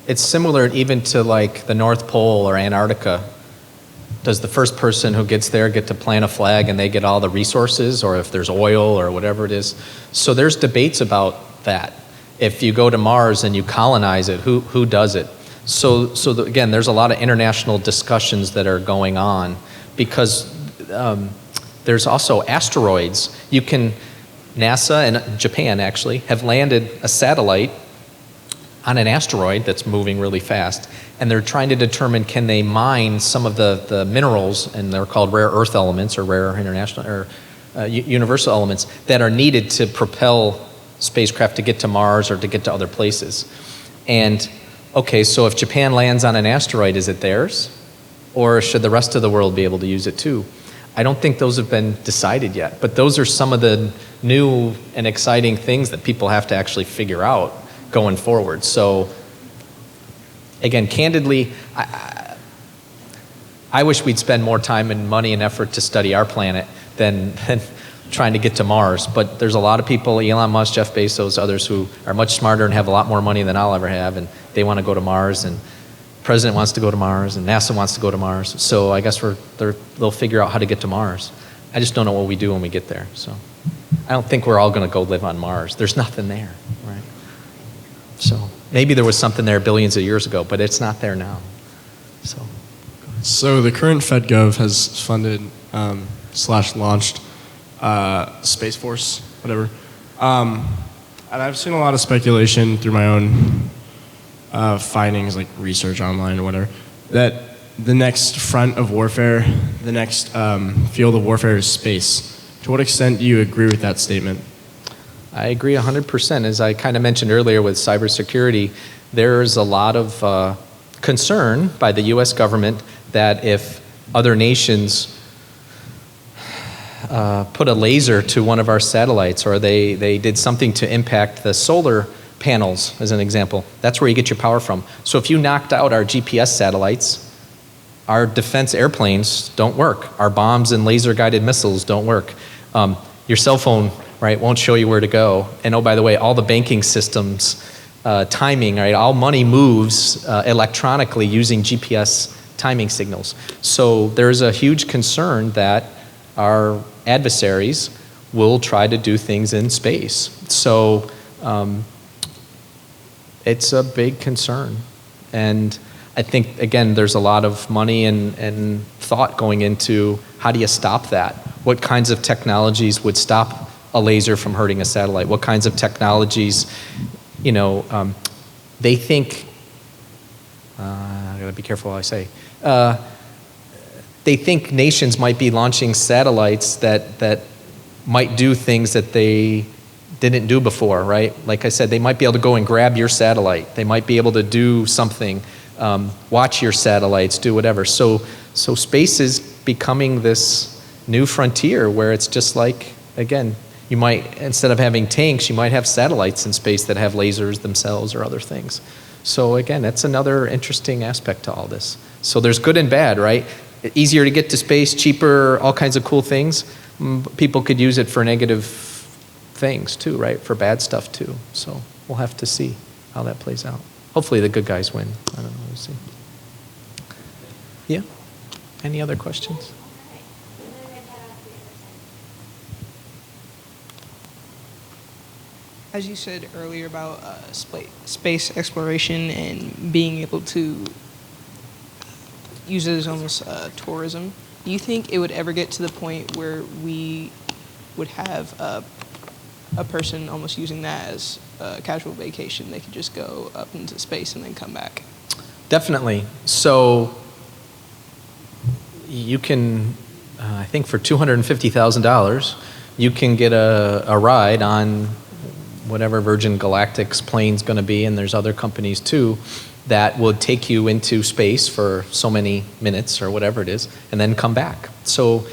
it's similar even to like the North Pole or Antarctica. Does the first person who gets there get to plant a flag and they get all the resources, or if there's oil or whatever it is? So there's debates about that. If you go to Mars and you colonize it, who does it? Again, there's a lot of international discussions that are going on because there's also asteroids. NASA and Japan actually have landed a satellite on an asteroid that's moving really fast, and they're trying to determine, can they mine some of the minerals, and they're called rare earth elements or rare international or universal elements that are needed to propel spacecraft to get to Mars or to get to other places. And okay, so if Japan lands on an asteroid, is it theirs? Or should the rest of the world be able to use it too? I don't think those have been decided yet, but those are some of the new and exciting things that people have to actually figure out going forward. So again, candidly, I wish we'd spend more time and money and effort to study our planet than trying to get to Mars. But there's a lot of people, Elon Musk, Jeff Bezos, others who are much smarter and have a lot more money than I'll ever have, and they want to go to Mars, and the president wants to go to Mars, and NASA wants to go to Mars. So I guess they'll figure out how to get to Mars. I just don't know what we do when we get there. So I don't think we're all going to go live on Mars. There's nothing there, right? So maybe there was something there billions of years ago, but it's not there now. So the current FedGov has funded / launched Space Force, whatever. And I've seen a lot of speculation through my own findings, like research online or whatever, that the next front of warfare, the next field of warfare is space. To what extent do you agree with that statement? I agree 100%. As I kind of mentioned earlier with cybersecurity, there's a lot of concern by the U.S. government that if other nations put a laser to one of our satellites, or they did something to impact the solar panels, as an example, that's where you get your power from. So if you knocked out our GPS satellites, our defense airplanes don't work. Our bombs and laser-guided missiles don't work. Your cell phone, right, won't show you where to go. And oh, by the way, all the banking systems, timing, right, all money moves electronically using GPS timing signals. So there's a huge concern that our adversaries will try to do things in space. So it's a big concern. And I think, again, there's a lot of money and thought going into how do you stop that? What kinds of technologies would stop a laser from hurting a satellite? What kinds of technologies, they think, I gotta be careful what I say. They think nations might be launching satellites that might do things that they didn't do before, right? Like I said, they might be able to go and grab your satellite. They might be able to do something, watch your satellites, do whatever. So space is becoming this new frontier where it's just like, again, you might, instead of having tanks, you might have satellites in space that have lasers themselves or other things. So again, that's another interesting aspect to all this. So there's good and bad, right? Easier to get to space, cheaper, all kinds of cool things. People could use it for negative things too, right? For bad stuff too. So we'll have to see how that plays out. Hopefully the good guys win. I don't know, we'll see. Yeah? Any other questions? As you said earlier about space exploration and being able to use it as almost tourism, do you think it would ever get to the point where we would have a person almost using that as a casual vacation? They could just go up into space and then come back. Definitely. So you can, I think for $250,000, you can get a ride on whatever Virgin Galactic's plane's going to be, and there's other companies too, that would take you into space for so many minutes or whatever it is, and then come back. So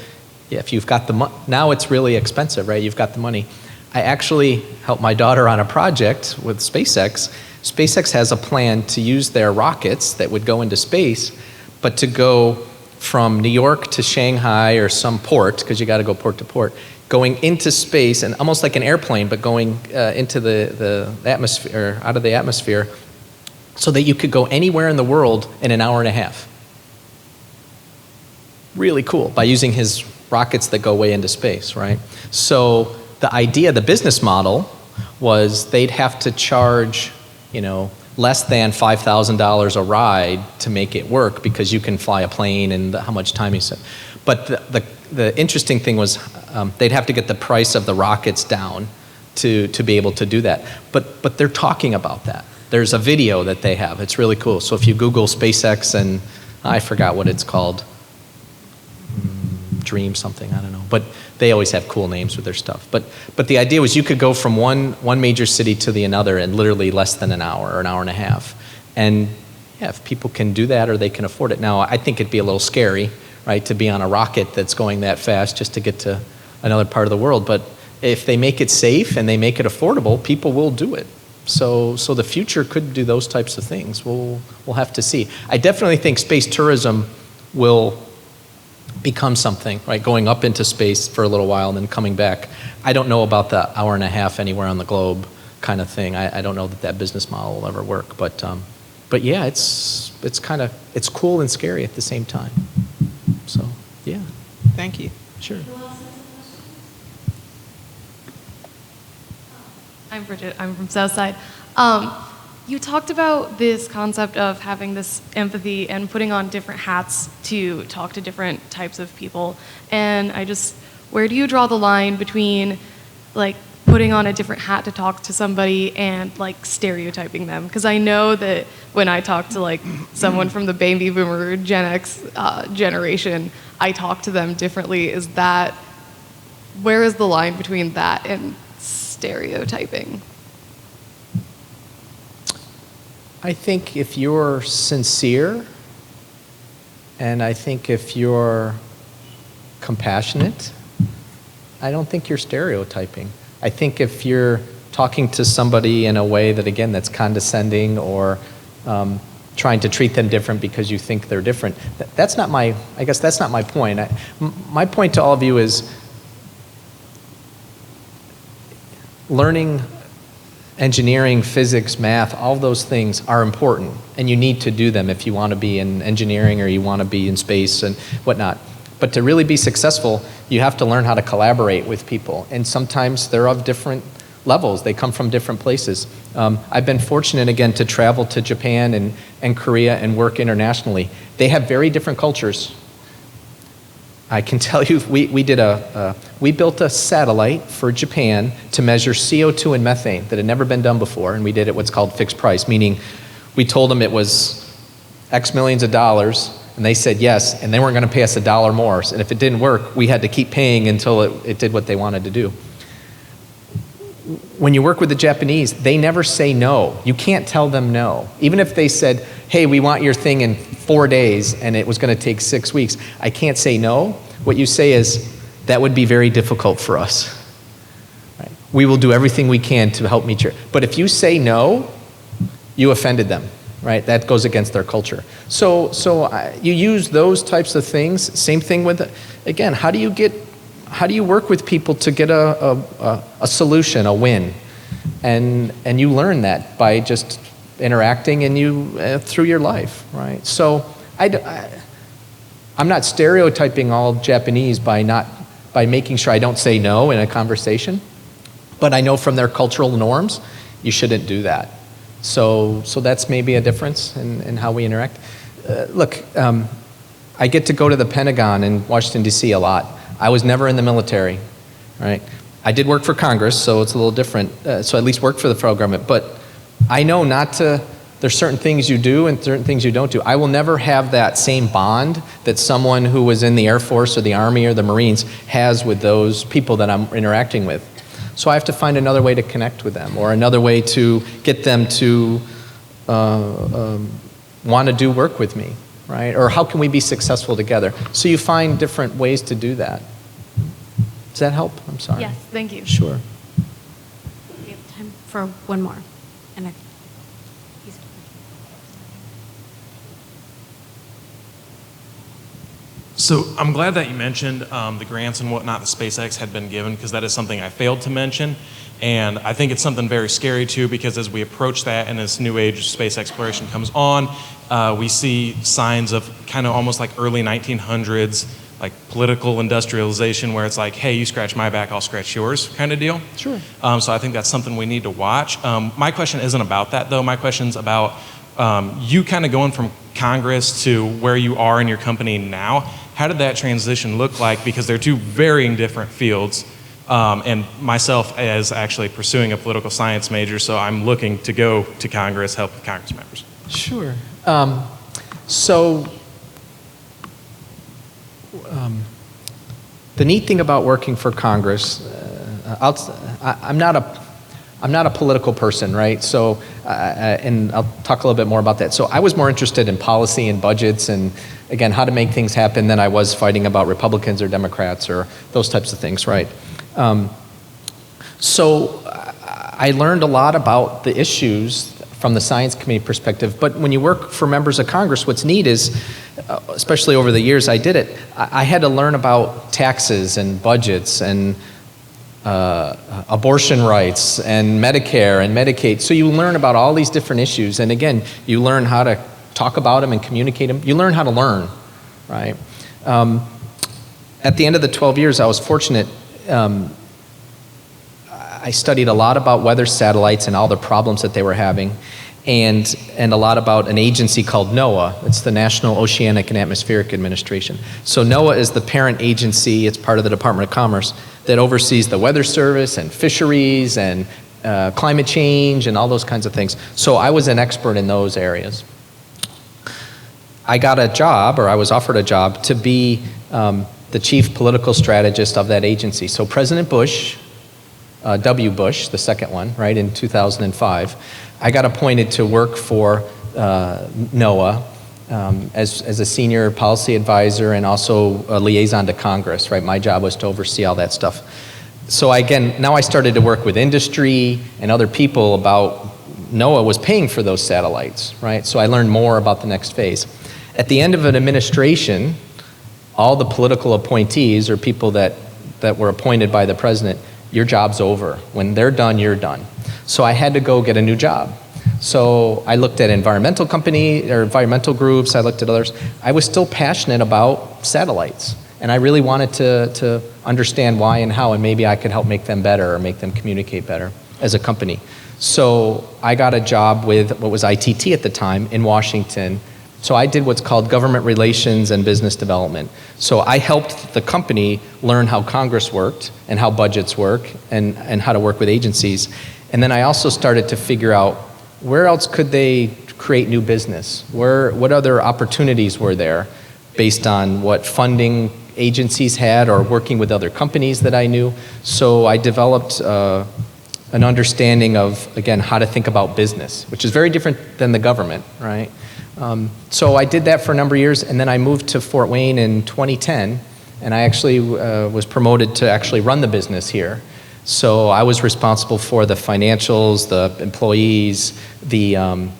yeah, if you've got the money, now it's really expensive, right? You've got the money. I actually helped my daughter on a project with SpaceX. SpaceX has a plan to use their rockets that would go into space, but to go from New York to Shanghai or some port, because you got to go port to port, going into space, and almost like an airplane, but going into the atmosphere, out of the atmosphere, so that you could go anywhere in the world in an hour and a half. Really cool, by using his rockets that go way into space, right? So the idea, the business model, was they'd have to charge, less than $5,000 a ride to make it work, because you can fly a plane and how much time you spend. But the interesting thing was they'd have to get the price of the rockets down to be able to do that. But they're talking about that. There's a video that they have. It's really cool. So if you Google SpaceX and I forgot what it's called, Dream something, I don't know. But they always have cool names with their stuff. But the idea was you could go from one major city to the another in literally less than an hour or an hour and a half. And yeah, if people can do that or they can afford it. Now, I think it'd be a little scary, right, to be on a rocket that's going that fast just to get to another part of the world. But if they make it safe and they make it affordable, people will do it. So the future could do those types of things. We'll have to see. I definitely think space tourism will become something, right? Going up into space for a little while and then coming back. I don't know about the hour and a half anywhere on the globe kind of thing. I don't know that business model will ever work. But yeah, it's cool and scary at the same time. So yeah. Thank you. Sure. I'm Bridget. I'm from Southside. You talked about this concept of having this empathy and putting on different hats to talk to different types of people. And where do you draw the line between like putting on a different hat to talk to somebody and like stereotyping them? Because I know that when I talk to like someone from the baby boomer Gen X generation, I talk to them differently. Where is the line between that and stereotyping? I think if you're sincere, and I think if you're compassionate, I don't think you're stereotyping. I think if you're talking to somebody in a way that, again, that's condescending or trying to treat them different because you think they're different, that's not my point. My point to all of you is learning engineering, physics, math, all those things are important, and you need to do them if you want to be in engineering or you want to be in space and whatnot. But to really be successful, you have to learn how to collaborate with people, and sometimes they're of different levels. They come from different places. I've been fortunate, again, to travel to Japan and Korea and work internationally. They have very different cultures. I can tell you, we built a satellite for Japan to measure CO2 and methane that had never been done before, and we did it what's called fixed price, meaning we told them it was X millions of dollars, and they said yes, and they weren't going to pay us $1 more. And if it didn't work, we had to keep paying until it did what they wanted to do. When you work with the Japanese, they never say no. You can't tell them no. Even if they said, hey, we want your thing in 4 days and it was going to take 6 weeks, I can't say no. What you say is, that would be very difficult for us. Right? We will do everything we can to help meet your... But if you say no, you offended them, right? That goes against their culture. So you use those types of things. Same thing with, again, how do you work with people to get a solution, a win? And you learn that by just interacting and through your life, right? So I'm not stereotyping all Japanese by making sure I don't say no in a conversation, but I know from their cultural norms, you shouldn't do that. So that's maybe a difference in how we interact. Look, I get to go to the Pentagon in Washington, D.C. a lot. I was never in the military, right? I did work for Congress, so it's a little different. So I at least worked for the federal government. But I know there's certain things you do and certain things you don't do. I will never have that same bond that someone who was in the Air Force or the Army or the Marines has with those people that I'm interacting with. So I have to find another way to connect with them, or another way to get them to want to do work with me, right? Or how can we be successful together? So you find different ways to do that. Does that help? I'm sorry. Yes, thank you. Sure. We have time for one more. And So I'm glad that you mentioned the grants and whatnot that SpaceX had been given, because that is something I failed to mention. And I think it's something very scary too, because as we approach that and this new age of space exploration comes on, we see signs of kind of almost like early 1900s, like political industrialization, where it's like, hey, you scratch my back, I'll scratch yours kind of deal. Sure. So I think that's something we need to watch. My question isn't about that though. My question's about you kind of going from Congress to where you are in your company now. How did that transition look like? Because they're two varying different fields. And myself as actually pursuing a political science major, so I'm looking to go to Congress, help with Congress members. Sure. The neat thing about working for Congress, I'm not a political person, right? So, and I'll talk a little bit more about that. So I was more interested in policy and budgets and, again, how to make things happen than I was fighting about Republicans or Democrats or those types of things, right? So I learned a lot about the issues from the science committee perspective, but when you work for members of Congress, what's neat is, especially over the years I did it, I had to learn about taxes and budgets and abortion rights and Medicare and Medicaid. So you learn about all these different issues, and again, you learn how to talk about them and communicate them. You learn how to learn, right? At the end of the 12 years, I was fortunate. I studied a lot about weather satellites and all the problems that they were having, and a lot about an agency called NOAA. It's the National Oceanic and Atmospheric Administration. So NOAA is the parent agency. It's part of the Department of Commerce that oversees the Weather Service and fisheries and climate change and all those kinds of things. So I was an expert in those areas. I got a job, or I was offered a job, to be the chief political strategist of that agency. So President Bush, W. Bush, the second one, right, in 2005, I got appointed to work for NOAA as a senior policy advisor and also a liaison to Congress, right? My job was to oversee all that stuff. So now I started to work with industry and other people about NOAA was paying for those satellites, right? So I learned more about the next phase. At the end of an administration, all the political appointees or people that were appointed by the president, your job's over. When they're done, you're done. So I had to go get a new job. So I looked at environmental groups, I looked at others. I was still passionate about satellites, and I really wanted to understand why and how, and maybe I could help make them better or make them communicate better. as a company. So I got a job with what was ITT at the time in Washington. So I did what's called government relations and business development. So I helped the company learn how Congress worked and how budgets work and how to work with agencies. And then I also started to figure out where else could they create new business? What other opportunities were there based on what funding agencies had or working with other companies that I knew? So I developed an understanding of, again, how to think about business, which is very different than the government, right? So I did that for a number of years, and then I moved to Fort Wayne in 2010, and I actually was promoted to actually run the business here. So I was responsible for the financials, the employees, the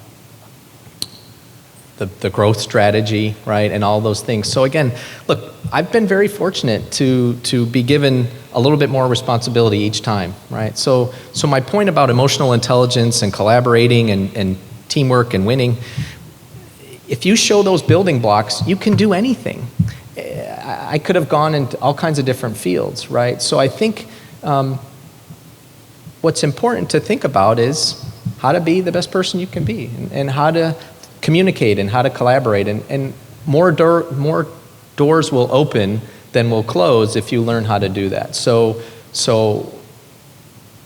growth strategy, right, and all those things. So again, look, I've been very fortunate to be given a little bit more responsibility each time, right? So my point about emotional intelligence and collaborating and teamwork and winning, if you show those building blocks, you can do anything. I could have gone into all kinds of different fields, right? So I think what's important to think about is how to be the best person you can be and how to communicate and how to collaborate. And more doors will open than will close if you learn how to do that. So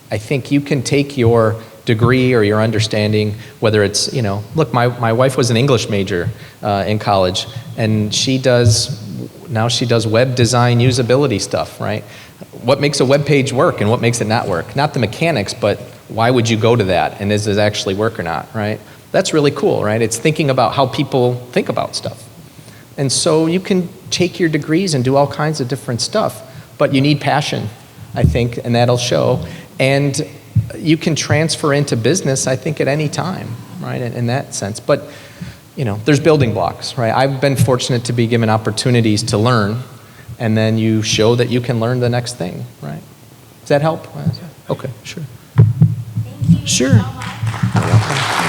I think you can take your degree or your understanding, whether it's, look, my wife was an English major in college, and she does web design usability stuff, right? What makes a web page work and what makes it not work? Not the mechanics, but why would you go to that, and does it actually work or not, right? That's really cool, right? It's thinking about how people think about stuff. And so you can take your degrees and do all kinds of different stuff, but you need passion, I think, and that'll show. And you can transfer into business, I think, at any time, right, in that sense. But, there's building blocks, right? I've been fortunate to be given opportunities to learn, and then you show that you can learn the next thing, right? Does that help? Okay, sure. Thank you sure. so much. You're welcome.